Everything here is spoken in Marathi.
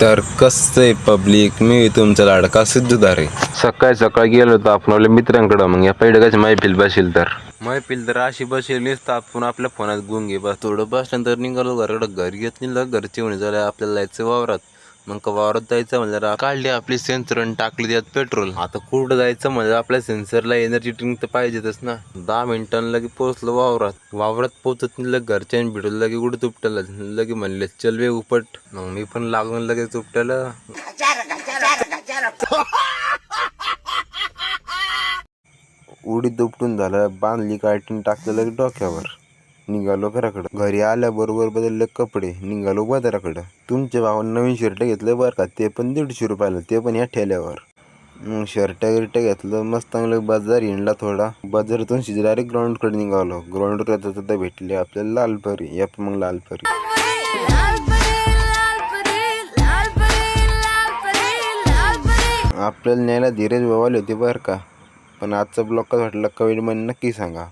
तर कसं आहे पब्लिक, मी तुमचा लाडका सिद्धूधारे. सकाळी सकाळी गेलो होतो आपण आपल्या मित्रांकडं. मग या पैडकाची मैफिल बसेल तर मैफिल तर अशी बसेल नसतं, आपण आपल्या फोनात गुंगे बस थोडं बसल्यानंतर निघालो घराकडं. घरी येत नाही घरचे म्हणे झालं आपल्याला जायचं वावरात. मग वावरात जायचं म्हणजे काढली आपली सेन्सर आणि टाकली त्यात पेट्रोल. आता कुठं जायचं म्हणजे आपल्या सेन्सरला एनर्जी ड्रिंक तर पाहिजेतच ना. 10 मिनिटांनी लगे पोहोचलो वावरात पोहोचत नाही घरच्यान भिडलं लगे उडत उपटायला लगे म्हणले चल वे उपट. मग मी पण लागून लगेच उपटायला. उडीत उपटून झालं, बांधली काठीन टाकलं लगे डोक्यावर. निघालो घराकडं. घरी आल्याबरोबर बदलले कपडे, निघालो बाजाराकडं. तुमच्या भावानं नवीन शर्ट घेतलं बरं का, ते पण 150 रुपयाला, ते पण या ठेल्यावर. मग शर्ट गिर्ट घेतलं, मस्त चांगलं बाजार हिंडला थोडा. बाजारातून डायरेक्ट ग्राउंडकडे निघालो. ग्राउंडवर जाता भेटली आपल्याला लालपरी. या मग लालपरी आपल्याला न्यायला धीरज भाऊ आले होते बरं का. पण आजचा ब्लॉग कसा वाटला कमेंटमध्ये नक्की सांगा.